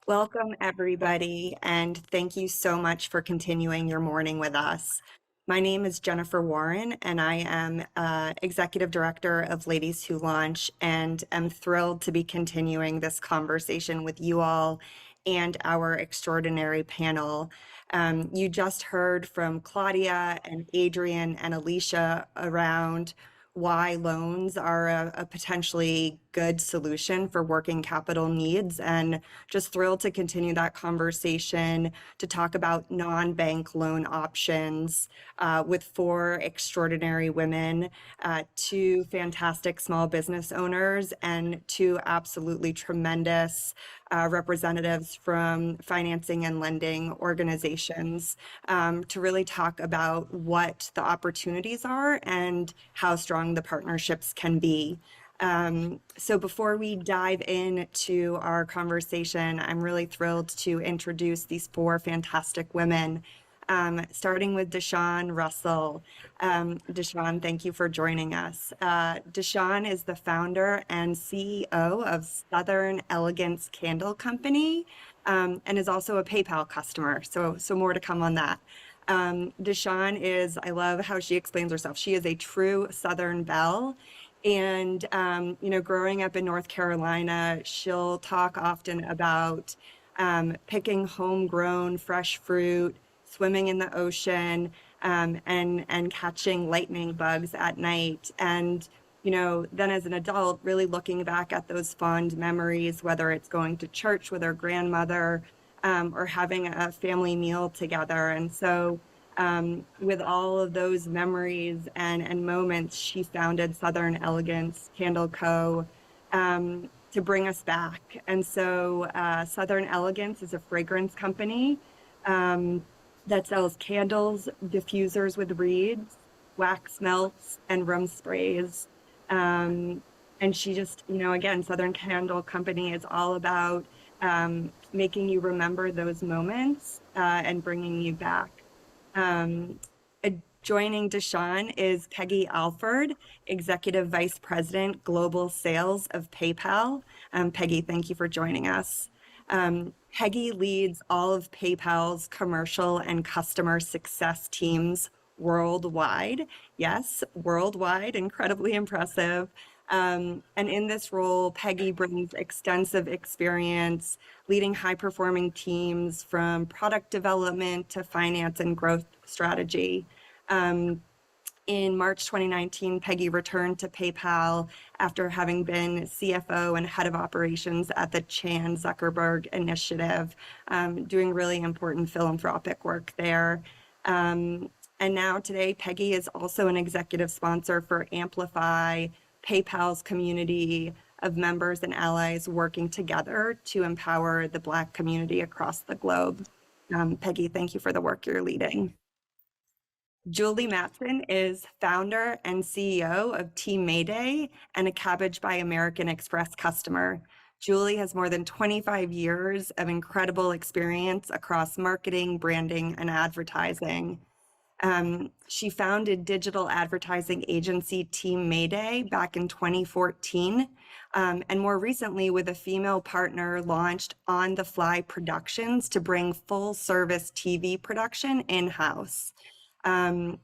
Welcome, everybody, and thank you so much for continuing your morning with us. My name is Jennifer Warren, and I am Executive Director of Ladies Who Launch, and am thrilled to be continuing this conversation with you all and our extraordinary panel. You just heard from Claudia and Adrian and Alicia around why loans are a potentially good solution for working capital needs, and just thrilled to continue that conversation to talk about non-bank loan options with four extraordinary women, two fantastic small business owners, and two absolutely tremendous representatives from financing and lending organizations to really talk about what the opportunities are and how strong the partnerships can be. So before we dive into our conversation, I'm really thrilled to introduce these four fantastic women, starting with Deshawn Russell. Deshawn, thank you for joining us. Deshawn is the founder and CEO of Southern Elegance Candle Company, and is also a PayPal customer, so more to come on that. Deshawn is, I love how she explains herself. She is a true Southern belle. And, growing up in North Carolina, she'll talk often about picking homegrown fresh fruit, swimming in the ocean, and catching lightning bugs at night. And, then as an adult, really looking back at those fond memories, whether it's going to church with her grandmother or having a family meal together. And so with all of those memories and moments, she founded Southern Elegance Candle Co. To bring us back. And so Southern Elegance is a fragrance company that sells candles, diffusers with reeds, wax melts, and room sprays. And she just, again, Southern Candle Company is all about making you remember those moments and bringing you back. Joining Deshawn is Peggy ALFORD, Executive Vice President, Global Sales of PayPal. Peggy, thank you for joining us. Peggy leads all of PayPal's commercial and customer success teams worldwide. Yes, worldwide, incredibly impressive. And in this role, Peggy brings extensive experience leading high-performing teams from product development to finance and growth strategy. In March 2019, Peggy returned to PayPal after having been CFO and head of operations at the Chan Zuckerberg Initiative, doing really important philanthropic work there. And now today, Peggy is also an executive sponsor for Amplify, PayPal's community of members and allies working together to empower the Black community across the globe. Peggy, thank you for the work you're leading. Julie Matzen is founder and CEO of Team MayDay and a Kabbage by American Express customer. Julie has more than 25 years of incredible experience across marketing, branding, and advertising. She founded digital advertising agency Team MayDay back in 2014, and more recently with a female partner launched On the Fly Productions to bring full service TV production in-house. Team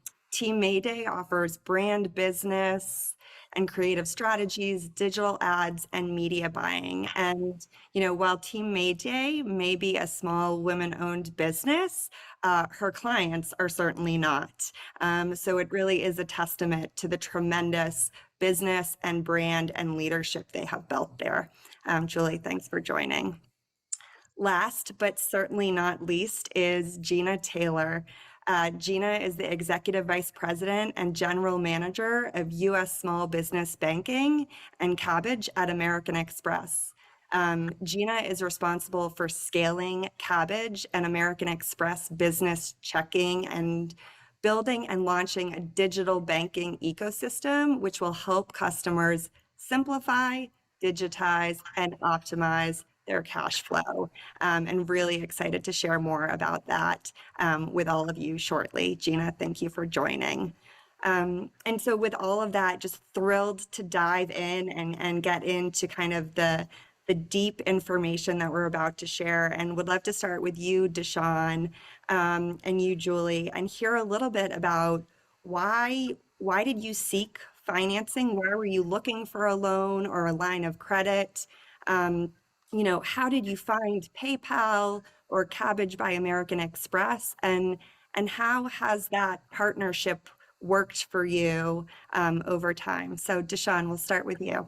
MayDay offers brand business and creative strategies, digital ads, and media buying. And, while Team MayDay may be a small women-owned business, her clients are certainly not. So it really is a testament to the tremendous business and brand and leadership they have built there. Julie, thanks for joining. Last, but certainly not least, is Gina Taylor. Gina is the Executive Vice President and General Manager of U.S. Small Business Banking and Kabbage at American Express. Gina is responsible for scaling Kabbage and American Express business checking and building and launching a digital banking ecosystem, which will help customers simplify, digitize, and optimize their cash flow. And really excited to share more about that with all of you shortly. Gina, thank you for joining. And so with all of that, just thrilled to dive in and get into kind of the the deep information that we're about to share, and would love to start with you, Deshawn, and you, Julie, and hear a little bit about why did you seek financing? Why were you looking for a loan or a line of credit? How did you find PayPal or Kabbage by American Express? And how has that partnership worked for you over time? So, Deshawn, we'll start with you.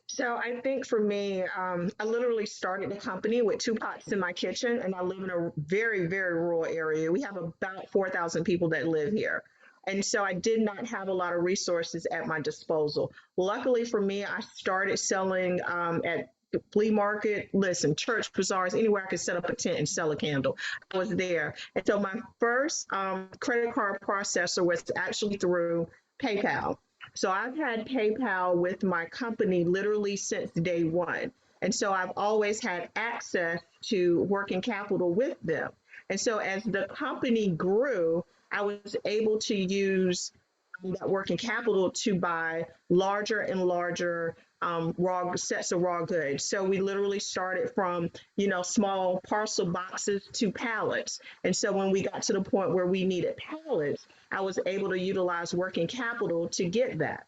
So I think for me, I literally started the company with two pots in my kitchen, and I live in a very, very rural area. We have about 4,000 people that live here. And so I did not have a lot of resources at my disposal. Luckily for me, I started selling at the flea market, listen, church bazaars, anywhere I could set up a tent and sell a candle. I was there. And so my first credit card processor was actually through PayPal. So I've had PayPal with my company literally since day one. And so I've always had access to working capital with them. And so as the company grew, I was able to use that working capital to buy larger and larger raw sets of raw goods. So we literally started from, small parcel boxes to pallets. And so when we got to the point where we needed pallets, I was able to utilize working capital to get that.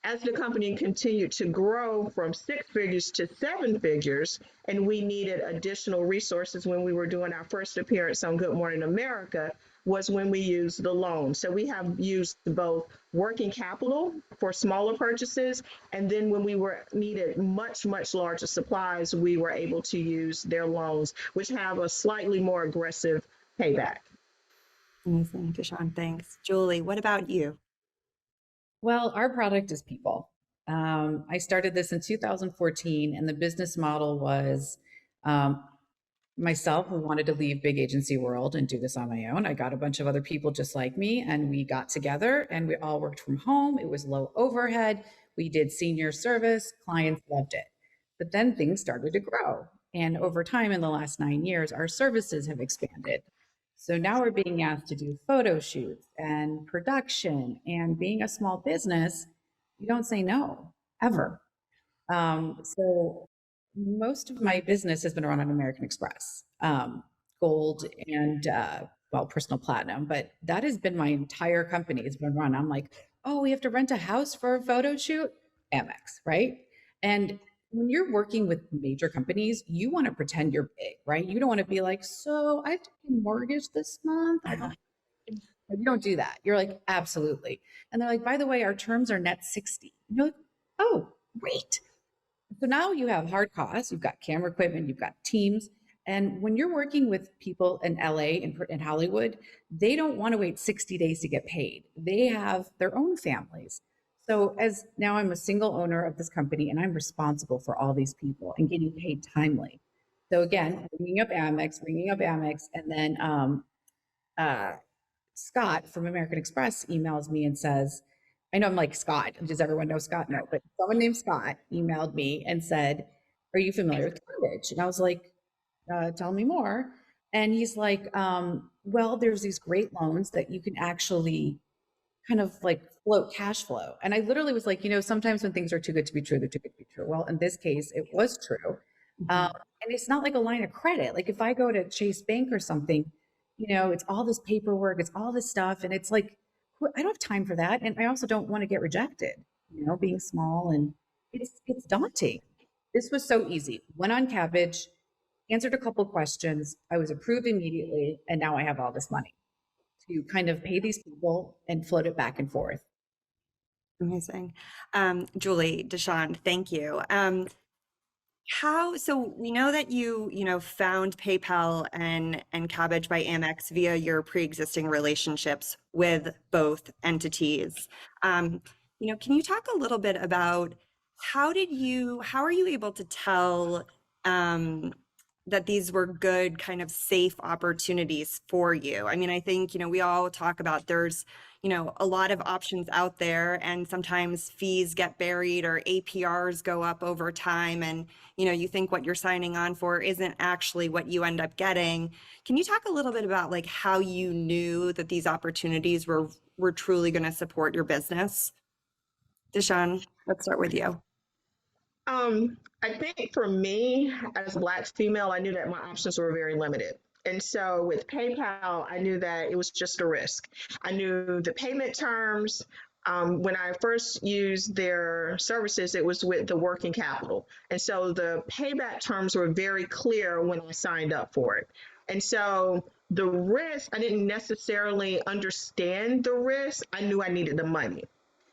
As the company continued to grow from six figures to seven figures, and we needed additional resources when we were doing our first appearance on Good Morning America, was when we used the loan. So we have used both working capital for smaller purchases, and then when we were needed much, much larger supplies, we were able to use their loans, which have a slightly more aggressive payback. Amazing, Deshawn, thanks. Julie, what about you? Well, our product is people. I started this in 2014, and the business model was um, myself who wanted to leave big agency world and do this on my own. I got a bunch of other people just like me, and we got together and we all worked from home. It was low overhead. We did senior service. Clients loved it. But then things started to grow. And over time, in the last 9 years, our services have expanded. So now we're being asked to do photo shoots and production. And being a small business, you don't say no ever. So most of my business has been run on American Express, Gold and well, personal platinum, but that has been my entire company. It's been run. I'm like, oh, we have to rent a house for a photo shoot, AmEx, right? And when you're working with major companies, you want to pretend you're big, right? You don't want to be like, so I have to pay mortgage this month. I don't. You don't do that. You're like, absolutely. And they're like, by the way, our terms are net 60. And you're like, oh, great. So now you have hard costs, you've got camera equipment, you've got teams. And when you're working with people in LA and in Hollywood, they don't want to wait 60 days to get paid. They have their own families. So as now I'm a single owner of this company and I'm responsible for all these people and getting paid timely. So again, ringing up Amex, and then uh, Scott from American Express emails me and says, I know I'm like, Scott, does everyone know Scott? No, but someone named Scott emailed me and said, are you familiar with Kabbage? And I was like, tell me more. And he's like, well, there's these great loans that you can actually kind of like float cash flow. And I literally was like, sometimes when things are too good to be true, they're too good to be true. Well, in this case, it was true. And it's not like a line of credit. Like if I go to Chase Bank or something, it's all this paperwork, it's all this stuff. And it's like, I don't have time for that. And I also don't want to get rejected, being small, and it's daunting. This was so easy. Went on Kabbage, answered a couple questions. I was approved immediately. And now I have all this money to kind of pay these people and float it back and forth. Amazing. Julie, Deshawn, thank you. So we know that you found PayPal and Kabbage by Amex via your pre-existing relationships with both entities. Can you talk a little bit about how are you able to tell that these were good, kind of safe opportunities for you? I mean, I think, we all talk about there's a lot of options out there, and sometimes fees get buried or APRs go up over time, and you think what you're signing on for isn't actually what you end up getting. Can you talk a little bit about like how you knew that these opportunities were truly going to support your business? Deshawn, let's start with you. I think for me, as a Black female, I knew that my options were very limited. And so with PayPal, I knew that it was just a risk. I knew the payment terms. When I first used their services, it was with the working capital. And so the payback terms were very clear when I signed up for it. And so the risk, I didn't necessarily understand the risk. I knew I needed the money.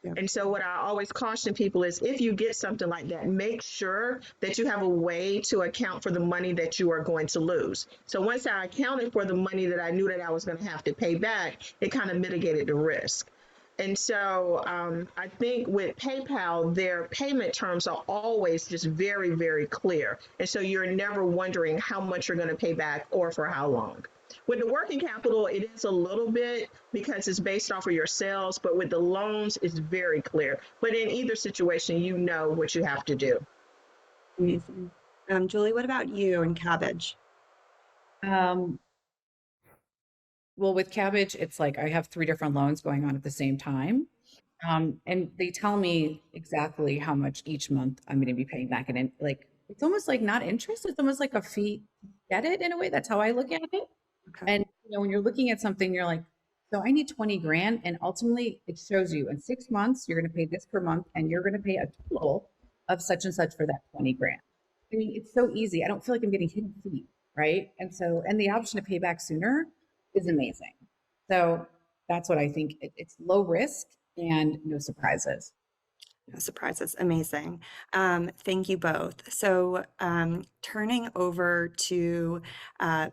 Yeah. And so, what I always caution people is if you get something like that, make sure that you have a way to account for the money that you are going to lose. So, once I accounted for the money that I knew that I was going to have to pay back, it kind of mitigated the risk. And so, I think with PayPal, their payment terms are always just very, very clear. And so, you're never wondering how much you're going to pay back or for how long. With the working capital, it is a little bit because it's based off of your sales, but with the loans, it's very clear. But in either situation, you know what you have to do. Amazing. Julie, what about you and Kabbage? Um, well, with Kabbage, it's like I have 3 different loans going on at the same time. And they tell me exactly how much each month I'm going to be paying back. And like, it's almost like not interest. It's almost like a fee. To get it in a way. That's how I look at it. Okay. And when you're looking at something, you're like, so I need 20 grand. And ultimately it shows you in 6 months, you're going to pay this per month and you're going to pay a total of such and such for that 20 grand. I mean, it's so easy. I don't feel like I'm getting hidden fee, right? And so, and the option to pay back sooner is amazing. So that's what I think. It's low risk and no surprises. No surprises. Amazing. Thank you both. So, turning over to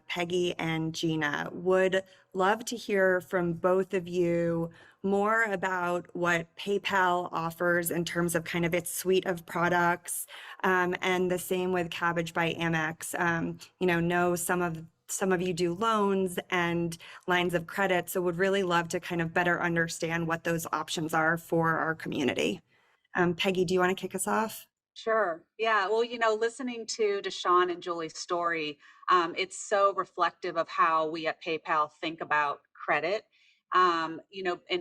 Peggy and Gina, would love to hear from both of you more about what PayPal offers in terms of kind of its suite of products, and the same with Kabbage by AmEx. Know some of you do loans and lines of credit, so would really love to kind of better understand what those options are for our community. Peggy, do you want to kick us off? Sure. Yeah. Well, listening to Deshawn and Julie's story, it's so reflective of how we at PayPal think about credit, and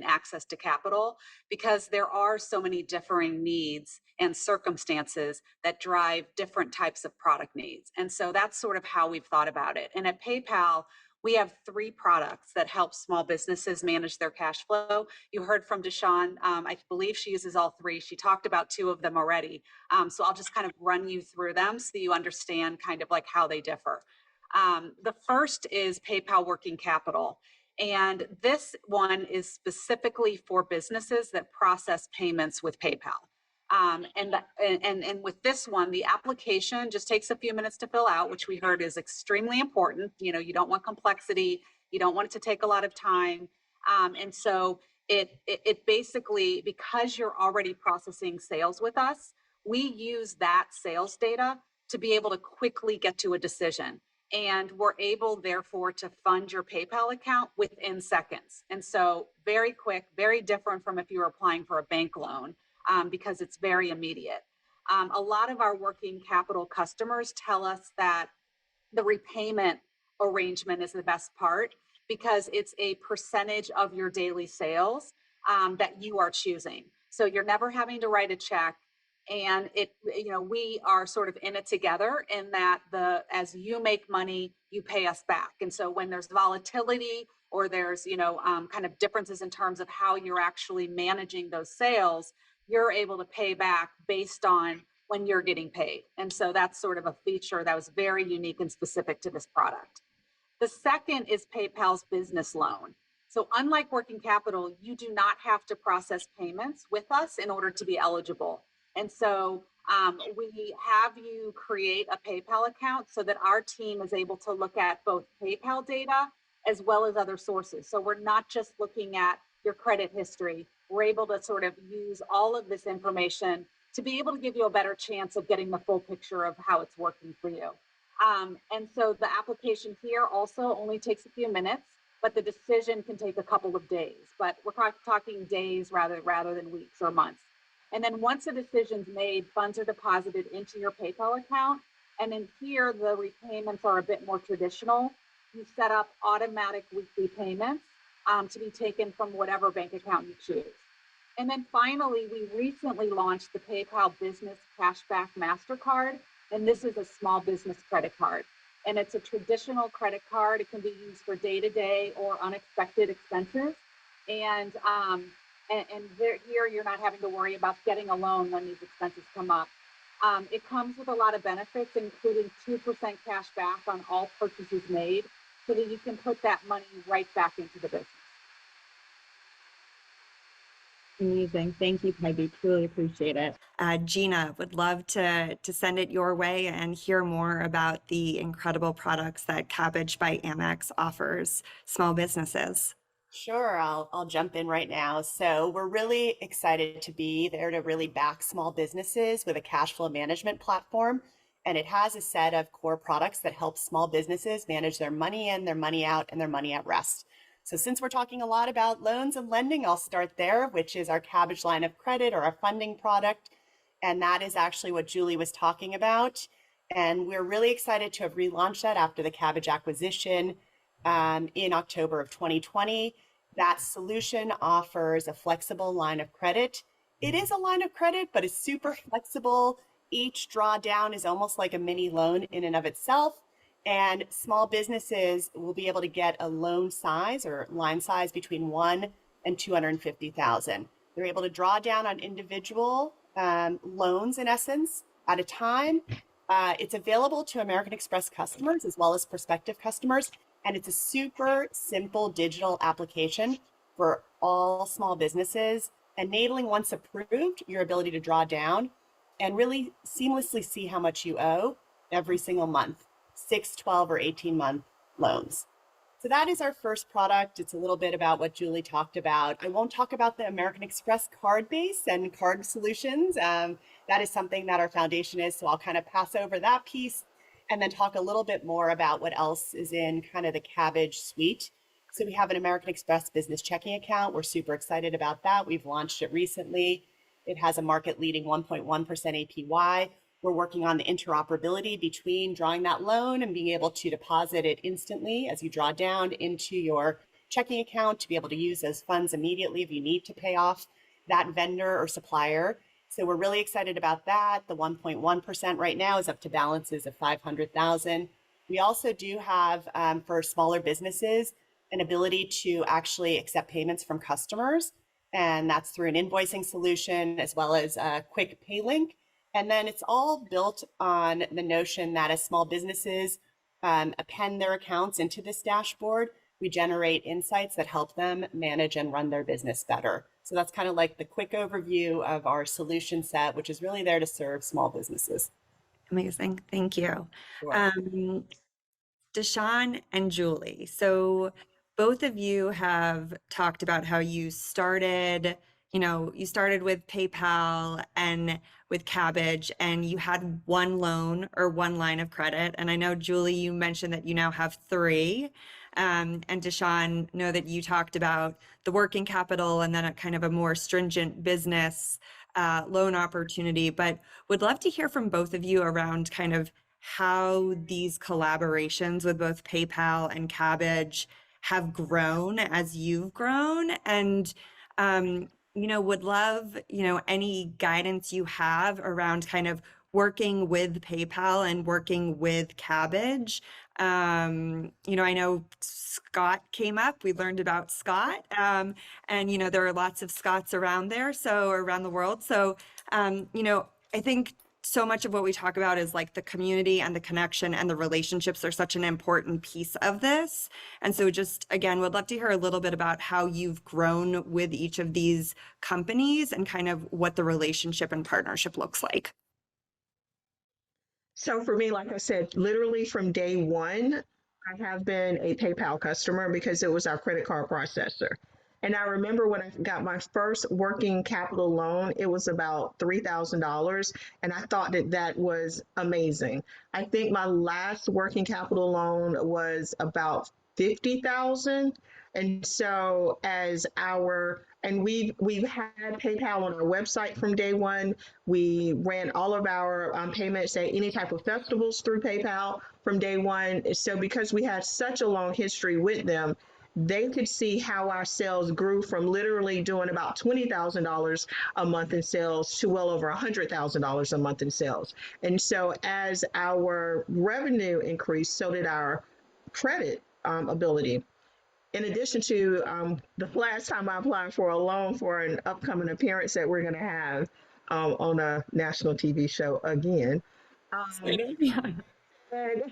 access to capital, because there are so many differing needs and circumstances that drive different types of product needs. And so that's sort of how we've thought about it. And at PayPal, we have 3 products that help small businesses manage their cash flow. You heard from Deshawn. I believe she uses all 3. She talked about 2 of them already. So I'll just kind of run you through them so you understand kind of like how they differ. The first is PayPal Working Capital. And this one is specifically for businesses that process payments with PayPal. And with this one, the application just takes a few minutes to fill out, which we heard is extremely important. You don't want complexity. You don't want it to take a lot of time. And so it basically, because you're already processing sales with us, we use that sales data to be able to quickly get to a decision. And we're able, therefore, to fund your PayPal account within seconds. And so very quick, very different from if you were applying for a bank loan, because it's very immediate. A lot of our working capital customers tell us that the repayment arrangement is the best part because it's a percentage of your daily sales that you are choosing. So you're never having to write a check. And we are sort of in it together in that as you make money, you pay us back. And so when there's volatility or there's, kind of differences in terms of how you're actually managing those sales, you're able to pay back based on when you're getting paid. And so that's sort of a feature that was very unique and specific to this product. The second is PayPal's business loan. So unlike working capital, you do not have to process payments with us in order to be eligible. And so we have you create a PayPal account so that our team is able to look at both PayPal data as well as other sources. So we're not just looking at your credit history. We're able to sort of use all of this information to be able to give you a better chance of getting the full picture of how it's working for you. And so the application here also only takes a few minutes, but the decision can take a couple of days. But we're talking days rather than weeks or months. And then once a decision's made, funds are deposited into your PayPal account. And in here, the repayments are a bit more traditional. You set up automatic weekly payments to be taken from whatever bank account you choose. And then finally, we recently launched the PayPal Business Cashback MasterCard. And this is a small business credit card. And it's a traditional credit card. It can be used for day to day or unexpected expenses. And, here you're not having to worry about getting a loan when these expenses come up. It comes with a lot of benefits, including 2% cash back on all purchases made, so that you can put that money right back into the business. Amazing. Thank you, Peggy. Truly appreciate it. Gina, would love to send it your way and hear more about the incredible products that Kabbage by AmEx offers small businesses. Sure, I'll jump in right now. So we're really excited to be there to really back small businesses with a cash flow management platform. And it has a set of core products that help small businesses manage their money in, their money out, and their money at rest. So since we're talking a lot about loans and lending, I'll start there, which is our Kabbage line of credit or our funding product. And that is actually what Julie was talking about. And we're really excited to have relaunched that after the Kabbage acquisition in October of 2020. That solution offers a flexible line of credit. It is a line of credit, but it's super flexible. Each drawdown is almost like a mini loan in and of itself. And small businesses will be able to get a loan size or line size between 1 and 250,000. They're able to draw down on individual loans, in essence, at a time. It's available to American Express customers as well as prospective customers. And it's a super simple digital application for all small businesses, enabling, once approved, your ability to draw down and really seamlessly see how much you owe every single month, 6, 12, or 18-month loans. So that is our first product. It's a little bit about what Julie talked about. I won't talk about the American Express card base and card solutions. That is something that our foundation is, so I'll kind of pass over that piece and then talk a little bit more about what else is in kind of the Kabbage suite. So we have an American Express business checking account. We're super excited about that. We've launched it recently. It has a market-leading 1.1% APY. We're working on the interoperability between drawing that loan and being able to deposit it instantly as you draw down into your checking account to be able to use those funds immediately if you need to pay off that vendor or supplier. So we're really excited about that. The 1.1% right now is up to balances of 500,000. We also do have, for smaller businesses, an ability to actually accept payments from customers. And that's through an invoicing solution as well as a quick pay link. And then it's all built on the notion that as small businesses append their accounts into this dashboard, we generate insights that help them manage and run their business better. So that's kind of like the quick overview of our solution set, which is really there to serve small businesses. Amazing. Thank you. Sure. Deshawn and Julie. So both of you have talked about how you started, you started with PayPal and with Kabbage, and you had one loan or one line of credit. And I know, Julie, you mentioned that you now have 3. And Deshawn, know that you talked about the working capital and then a kind of a more stringent business loan opportunity, but would love to hear from both of you around kind of how these collaborations with both PayPal and Kabbage have grown as you've grown, and would love any guidance you have around kind of working with PayPal and working with Kabbage. I know Scott came up. We learned about Scott, and there are lots of Scotts around the world. So I think so much of what we talk about is like the community and the connection and the relationships are such an important piece of this. And so just, again, would love to hear a little bit about how you've grown with each of these companies and kind of what the relationship and partnership looks like. So for me, like I said, literally from day one, I have been a PayPal customer because it was our credit card processor. And I remember when I got my first working capital loan, it was about $3,000. And I thought that was amazing. I think my last working capital loan was about 50,000. And so we've had PayPal on our website from day one. We ran all of our payments at any type of festivals through PayPal from day one. So because we had such a long history with them, they could see how our sales grew from literally doing about $20,000 a month in sales to well over $100,000 a month in sales. And so as our revenue increased, so did our credit ability. In addition to the last time I applied for a loan for an upcoming appearance that we're going to have on a national TV show again. Um, Yeah. and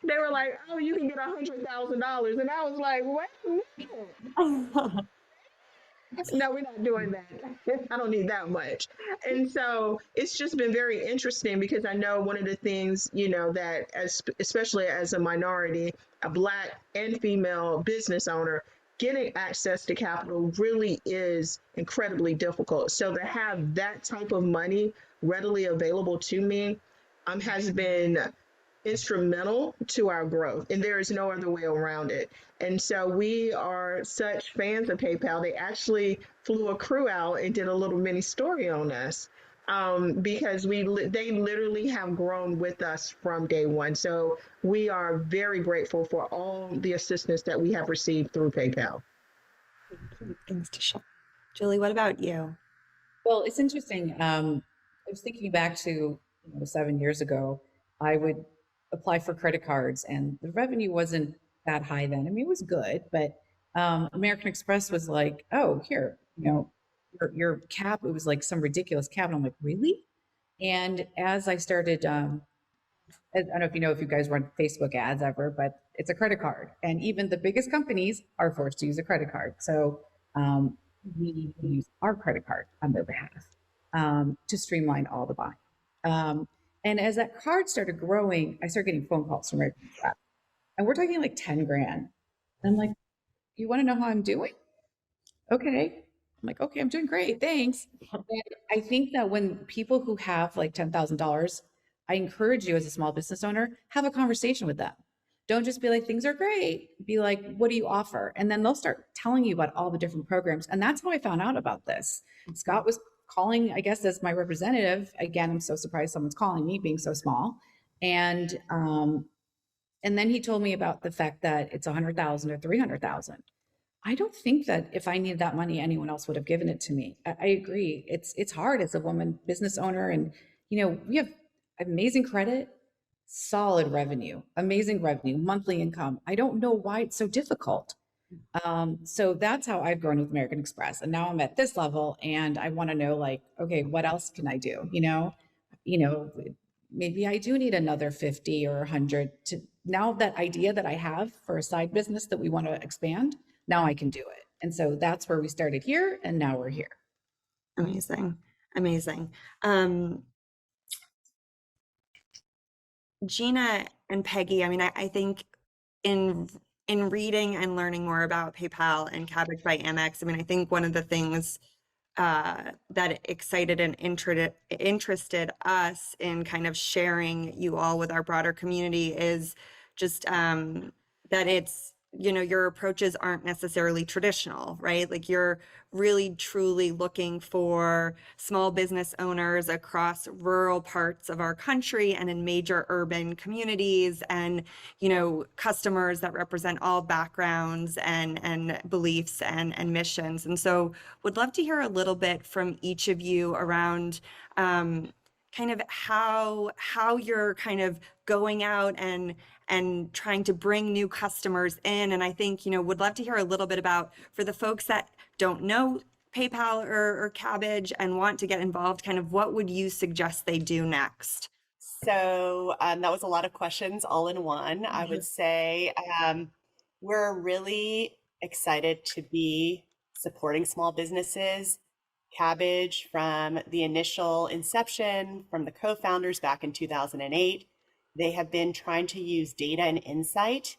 they were like, "Oh, you can get $100,000," and I was like, "Wait a minute. No, we're not doing that. I don't need that much." And so it's just been very interesting because I know one of the things, that especially as a minority, a Black and female business owner, getting access to capital really is incredibly difficult. So to have that type of money readily available to me has been instrumental to our growth, and there is no other way around it. And so we are such fans of PayPal. They actually flew a crew out and did a little mini story on us, because they literally have grown with us from day one. So we are very grateful for all the assistance that we have received through PayPal. Thanks to Sean. Julie, what about you? Well, it's interesting. I was thinking back to 7 years ago. I would apply for credit cards, and the revenue wasn't that high then. I mean, it was good, but American Express was like, "Oh, here, your cap." It was like some ridiculous cap, and I'm like, "Really?" And as I started, I don't know if you guys run Facebook ads ever, but it's a credit card, and even the biggest companies are forced to use a credit card. So we use our credit card on their behalf to streamline all the buying. And as that card started growing, I started getting phone calls from American Express, and we're talking like 10 grand. And I'm like, "You want to know how I'm doing?" "Okay." I'm like, "Okay, I'm doing great, thanks." And I think that when people who have like $10,000, I encourage you as a small business owner, have a conversation with them. Don't just be like, "Things are great." Be like, "What do you offer?" And then they'll start telling you about all the different programs. And that's how I found out about this. Scott was calling, I guess, as my representative. Again, I'm so surprised someone's calling me, being so small. And then he told me about the fact that it's 100,000 or 300,000. I don't think that if I needed that money, anyone else would have given it to me. I agree. It's hard as a woman business owner, and we have amazing credit, solid revenue, amazing revenue, monthly income. I don't know why it's so difficult. So that's how I've grown with American Express, and now I'm at this level, and I want to know, like, okay, what else can I do? Maybe I do need another 50 or 100 to now that idea that I have for a side business that we want to expand. Now I can do it. And so that's where we started here, and now we're here. Amazing. Amazing. Gina and Peggy, I mean, I think in reading and learning more about PayPal and Kabbage by AmEx, I mean, I think one of the things that excited and interested us in kind of sharing you all with our broader community is just that it's, your approaches aren't necessarily traditional, right? Like you're really truly looking for small business owners across rural parts of our country and in major urban communities, and customers that represent all backgrounds and beliefs and missions. And so would love to hear a little bit from each of you around kind of how you're kind of going out and trying to bring new customers in. And I think, would love to hear a little bit about, for the folks that don't know PayPal or Kabbage and want to get involved, kind of what would you suggest they do next? So that was a lot of questions all in one. I would say we're really excited to be supporting small businesses. Kabbage, from the initial inception, from the co-founders back in 2008, they have been trying to use data and insight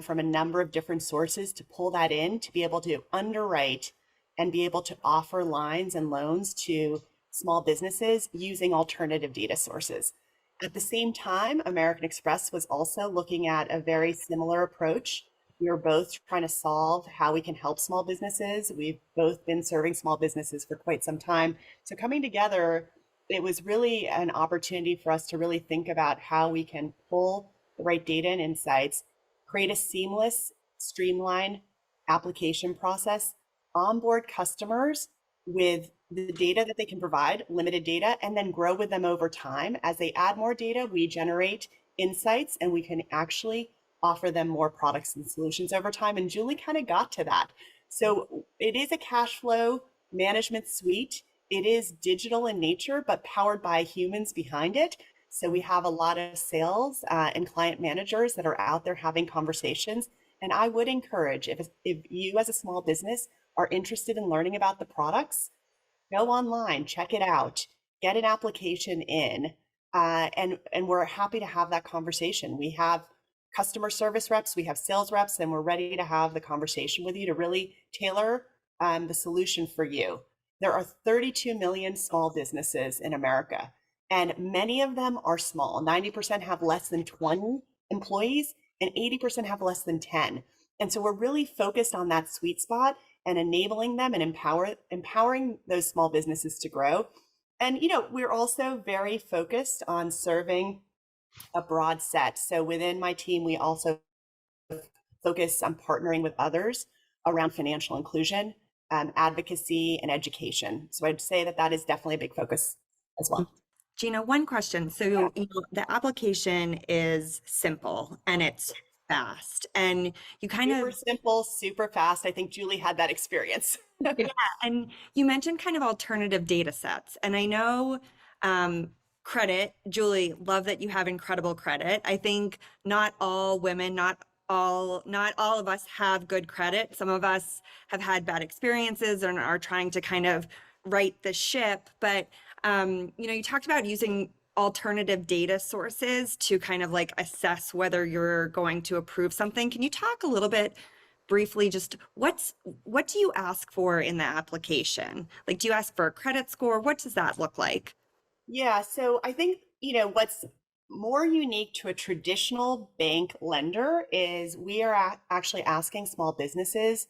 from a number of different sources to pull that in to be able to underwrite and be able to offer lines and loans to small businesses using alternative data sources. At the same time, American Express was also looking at a very similar approach. We are both trying to solve how we can help small businesses. We've both been serving small businesses for quite some time. So coming together, it was really an opportunity for us to really think about how we can pull the right data and insights, create a seamless, streamlined application process, onboard customers with the data that they can provide, limited data, and then grow with them over time. As they add more data, we generate insights and we can actually offer them more products and solutions over time. And Julie kind of got to that. So it is a cash flow management suite. It is digital in nature, but powered by humans behind it. So we have a lot of sales and client managers that are out there having conversations. And I would encourage, if you as a small business are interested in learning about the products, go online, check it out, get an application in, and we're happy to have that conversation. We have customer service reps, we have sales reps, and we're ready to have the conversation with you to really tailor the solution for you. There are 32 million small businesses in America, and many of them are small. 90% have less than 20 employees, and 80% have less than 10. And so we're really focused on that sweet spot and enabling them and empowering those small businesses to grow. And, we're also very focused on serving a broad set. So within my team, we also focus on partnering with others around financial inclusion, advocacy, and education. So I'd say that is definitely a big focus as well. Gina, one question. So the application is simple and it's fast, and you kind Super of simple, super fast. I think Julie had that experience. yeah, and you mentioned kind of alternative data sets, and I know credit, Julie, love that you have incredible credit. I think not all women, not all of us have good credit. Some of us have had bad experiences and are trying to kind of right the ship. But you talked about using alternative data sources to kind of like assess whether you're going to approve something. Can you talk a little bit briefly, just what do you ask for in the application? Like, do you ask for a credit score? What does that look like? Yeah, so I think, what's more unique to a traditional bank lender is we are actually asking small businesses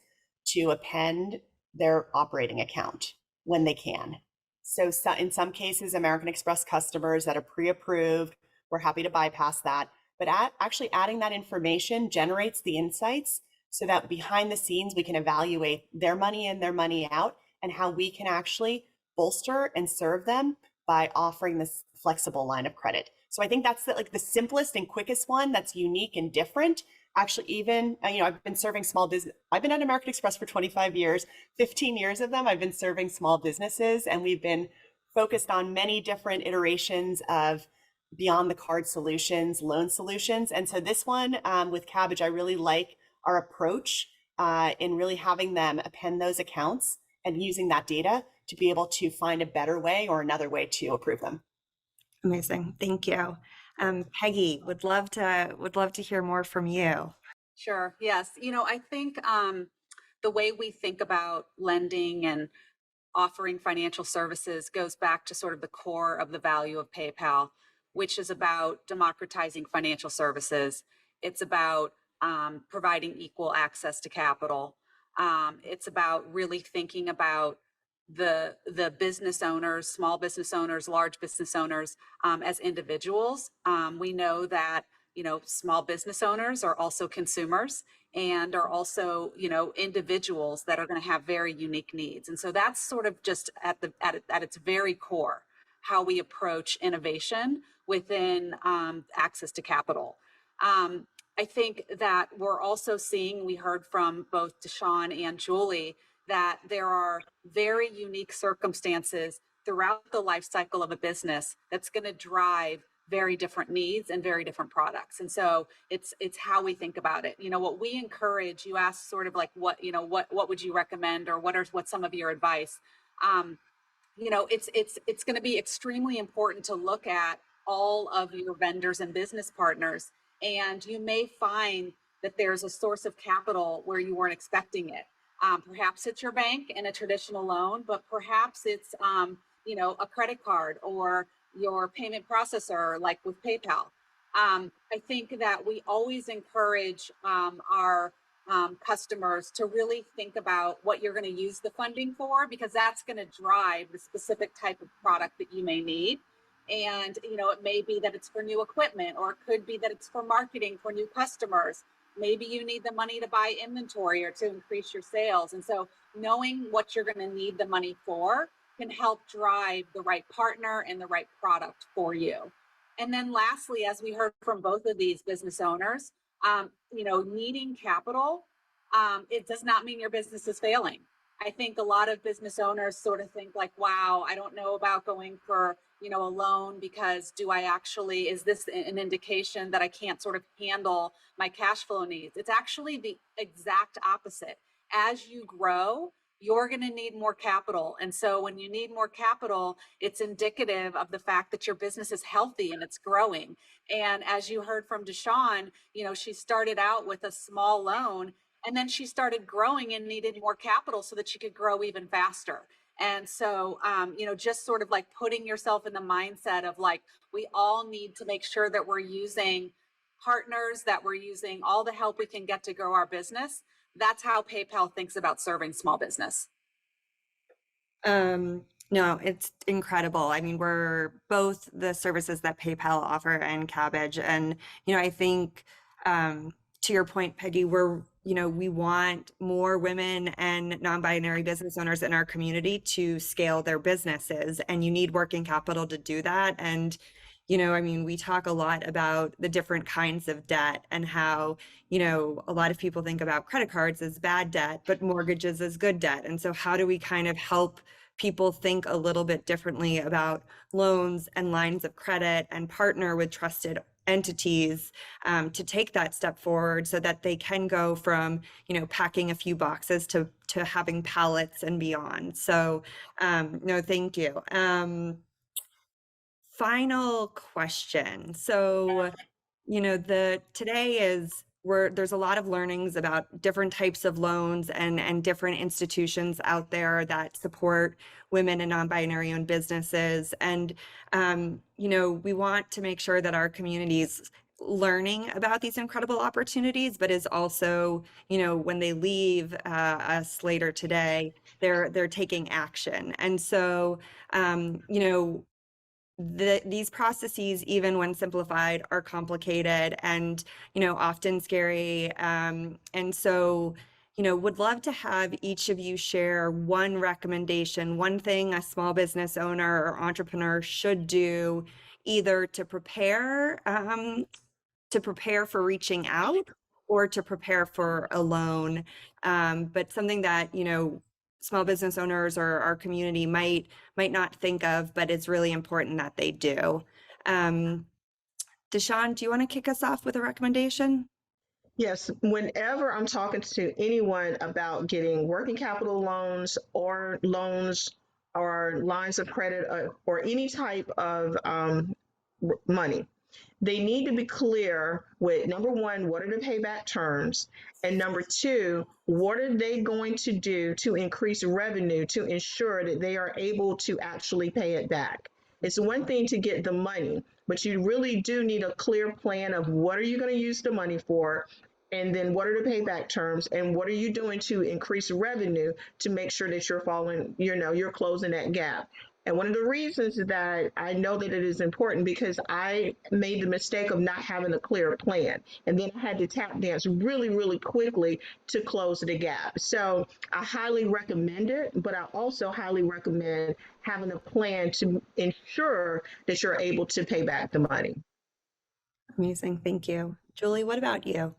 to append their operating account when they can. So in some cases, American Express customers that are pre-approved, we're happy to bypass that. But actually adding that information generates the insights so that behind the scenes, we can evaluate their money in, their money out, and how we can actually bolster and serve them by offering this flexible line of credit. So I think that's the simplest and quickest one that's unique and different. Actually, even, I've been serving small business. I've been at American Express for 25 years, 15 years of them, I've been serving small businesses, and we've been focused on many different iterations of beyond the card solutions, loan solutions. And so this one with Kabbage, I really like our approach in really having them append those accounts and using that data to be able to find a better way or another way to approve them. Amazing. Thank you. Peggy, would love to hear more from you. Sure. Yes. I think the way we think about lending and offering financial services goes back to sort of the core of the value of PayPal, which is about democratizing financial services. It's about providing equal access to capital. It's about really thinking about the business owners, small business owners, large business owners as individuals. We know that small business owners are also consumers and are also individuals that are going to have very unique needs. And so that's sort of just at its very core how we approach innovation within access to capital. I think that we're also seeing, we heard from both Deshawn and Julie, that there are very unique circumstances throughout the life cycle of a business that's going to drive very different needs and very different products. And so it's how we think about it. What we encourage, you ask sort of like what would you recommend, or what's some of your advice? It's going to be extremely important to look at all of your vendors and business partners, and you may find that there's a source of capital where you weren't expecting it. Perhaps it's your bank and a traditional loan, but perhaps it's a credit card or your payment processor, like with PayPal. I think that we always encourage our customers to really think about what you're going to use the funding for, because that's going to drive the specific type of product that you may need. And it may be that it's for new equipment, or it could be that it's for marketing for new customers. Maybe you need the money to buy inventory or to increase your sales. And so knowing what you're going to need the money for can help drive the right partner and the right product for you. And then lastly, as we heard from both of these business owners, needing capital, it does not mean your business is failing. I think a lot of business owners sort of think like, wow, I don't know about going for, a loan because is this an indication that I can't sort of handle my cash flow needs? It's actually the exact opposite. As you grow, you're going to need more capital. And so when you need more capital, it's indicative of the fact that your business is healthy and it's growing. And as you heard from Deshawn, she started out with a small loan and then she started growing and needed more capital so that she could grow even faster. And so, just sort of like putting yourself in the mindset of like, we all need to make sure that we're using partners, that we're using all the help we can get to grow our business. That's how PayPal thinks about serving small business. No, it's incredible. I mean, we're both the services that PayPal offer and Kabbage. And, I think, to your point, Peggy, we want more women and non-binary business owners in our community to scale their businesses, and you need working capital to do that. And, we talk a lot about the different kinds of debt and how, a lot of people think about credit cards as bad debt, but mortgages as good debt. And so how do we kind of help people think a little bit differently about loans and lines of credit and partner with trusted entities to take that step forward so that they can go from, packing a few boxes to having pallets and beyond. So, no, thank you. Final question. So, today there's a lot of learnings about different types of loans and different institutions out there that support women and non-binary owned businesses. And, we want to make sure that our community's learning about these incredible opportunities, but is also, when they leave us later today, they're taking action. And so, these processes, even when simplified, are complicated and, often scary. And so, would love to have each of you share one recommendation, one thing a small business owner or entrepreneur should do, either to prepare for reaching out or to prepare for a loan, but something that, small business owners or our community might not think of, but it's really important that they do. Deshawn, do you want to kick us off with a recommendation? Yes, whenever I'm talking to anyone about getting working capital loans or lines of credit or any type of money, they need to be clear with number one, what are the payback terms? And number two, what are they going to do to increase revenue to ensure that they are able to actually pay it back? It's one thing to get the money, but you really do need a clear plan of what are you going to use the money for? And then what are the payback terms and what are you doing to increase revenue to make sure that you're closing that gap? And one of the reasons that I know that it is important because I made the mistake of not having a clear plan. And then I had to tap dance really, really quickly to close the gap. So I highly recommend it, but I also highly recommend having a plan to ensure that you're able to pay back the money. Amazing. Thank you. Julie, what about you?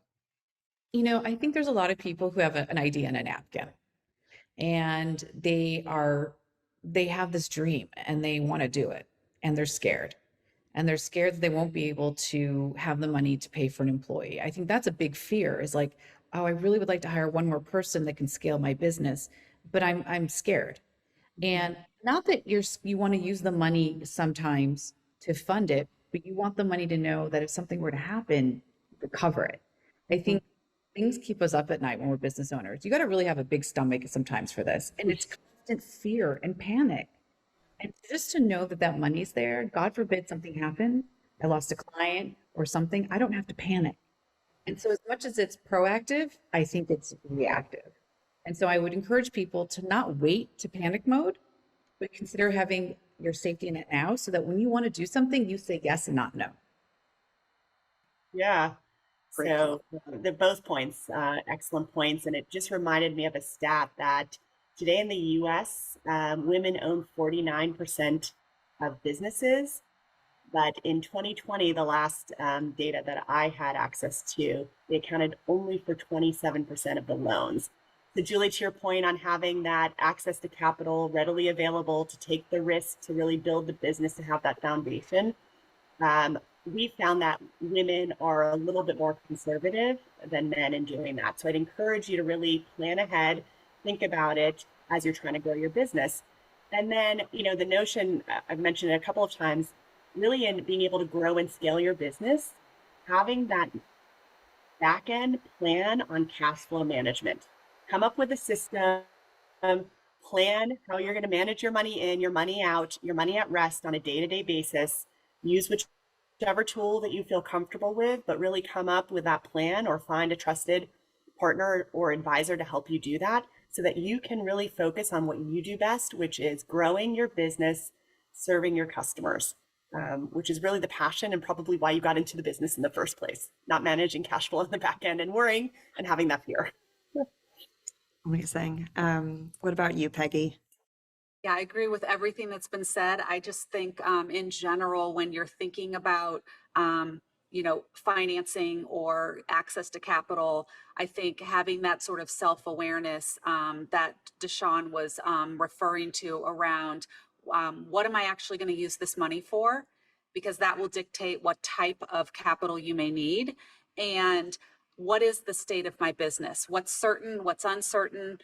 I think there's a lot of people who have an idea and a napkin, and they have this dream and they want to do it, and they're scared that they won't be able to have the money to pay for an employee. I think that's a big fear, is like, oh, I really would like to hire one more person that can scale my business, but I'm scared. And not that you want to use the money sometimes to fund it, but you want the money to know that if something were to happen, to cover it. I think things keep us up at night when we're business owners. You got to really have a big stomach sometimes for this. And it's constant fear and panic. And just to know that money's there, God forbid something happened, I lost a client or something, I don't have to panic. And so as much as it's proactive, I think it's reactive. And so I would encourage people to not wait to panic mode, but consider having your safety net now so that when you want to do something, you say yes and not no. Yeah. Great. So they're both points, excellent points. And it just reminded me of a stat that today in the US, women own 49% of businesses. But in 2020, the last data that I had access to, they accounted only for 27% of the loans. So Julie, to your point on having that access to capital readily available to take the risk to really build the business, to have that foundation, we found that women are a little bit more conservative than men in doing that. So I'd encourage you to really plan ahead, think about it as you're trying to grow your business. And then, the notion, I've mentioned it a couple of times, really in being able to grow and scale your business, having that back end plan on cash flow management. Come up with a system, plan how you're going to manage your money in, your money out, your money at rest on a day-to-day basis. Use whichever tool that you feel comfortable with, but really come up with that plan or find a trusted partner or advisor to help you do that so that you can really focus on what you do best, which is growing your business, serving your customers. Which is really the passion and probably why you got into the business in the first place, not managing cash flow in the back end and worrying and having that fear. Amazing. What about you, Peggy? Yeah, I agree with everything that's been said. I just think in general, when you're thinking about, financing or access to capital, I think having that sort of self-awareness that Deshawn was referring to around what am I actually going to use this money for? Because that will dictate what type of capital you may need. And what is the state of my business? What's certain, what's uncertain,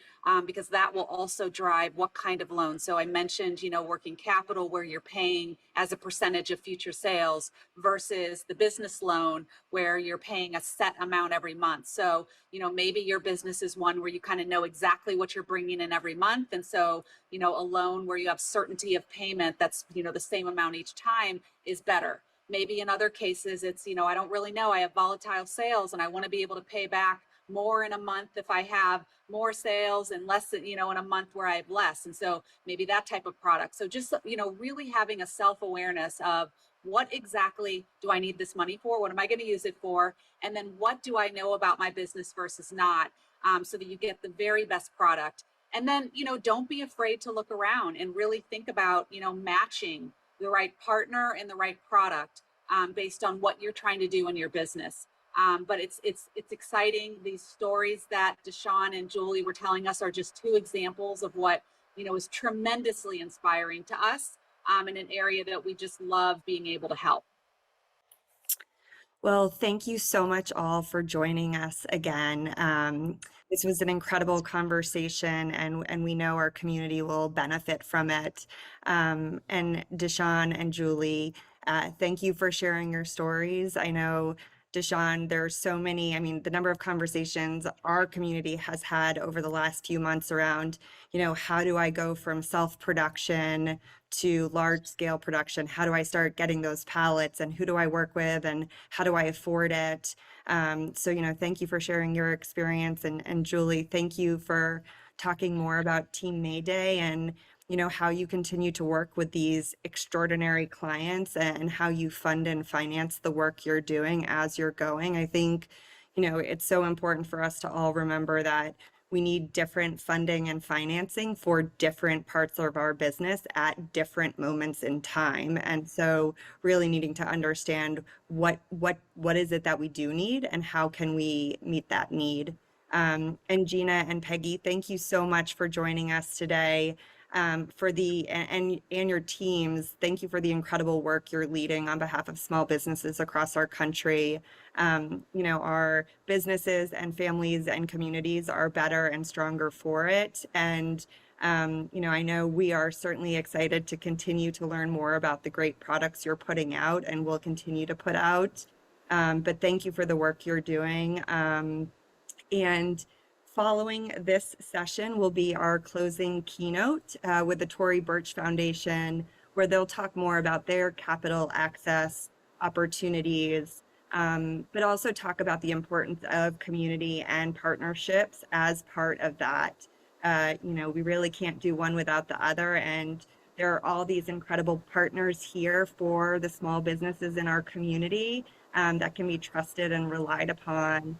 because that will also drive what kind of loan. So I mentioned, working capital where you're paying as a percentage of future sales versus the business loan where you're paying a set amount every month. So, maybe your business is one where you kind of know exactly what you're bringing in every month. And so, a loan where you have certainty of payment that's, the same amount each time is better. Maybe in other cases, it's, I don't really know. I have volatile sales and I want to be able to pay back more in a month if I have more sales and less, in a month where I have less. And so maybe that type of product. So just, really having a self-awareness of what exactly do I need this money for? What am I going to use it for? And then what do I know about my business versus not, so that you get the very best product. And then, don't be afraid to look around and really think about, matching the right partner and the right product based on what you're trying to do in your business. But it's exciting. These stories that Deshawn and Julie were telling us are just two examples of what, is tremendously inspiring to us in an area that we just love being able to help. Well, thank you so much all for joining us again. This was an incredible conversation, and we know our community will benefit from it. And Deshawn and Julie, thank you for sharing your stories. I know, Deshawn, there's so many, the number of conversations our community has had over the last few months around, how do I go from self-production to large scale production? How do I start getting those pallets, and who do I work with, and how do I afford it? So, thank you for sharing your experience. And Julie, thank you for talking more about Team MayDay and, how you continue to work with these extraordinary clients and how you fund and finance the work you're doing as you're going. I think, it's so important for us to all remember that we need different funding and financing for different parts of our business at different moments in time. And so really needing to understand what is it that we do need and how can we meet that need. And Gina and Peggy, thank you so much for joining us today. And your teams, thank you for the incredible work you're leading on behalf of small businesses across our country. Our businesses and families and communities are better and stronger for it. And, I know we are certainly excited to continue to learn more about the great products you're putting out and will continue to put out. But thank you for the work you're doing. And following this session will be our closing keynote with the Tory Burch Foundation, where they'll talk more about their capital access opportunities, but also talk about the importance of community and partnerships as part of that. We really can't do one without the other, and there are all these incredible partners here for the small businesses in our community that can be trusted and relied upon.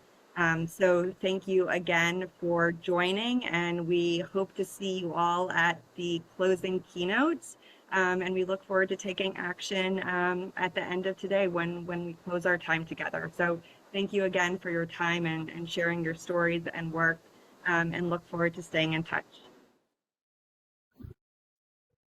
So thank you again for joining, and we hope to see you all at the closing keynotes. And we look forward to taking action at the end of today when we close our time together. So thank you again for your time and sharing your stories and work, and look forward to staying in touch.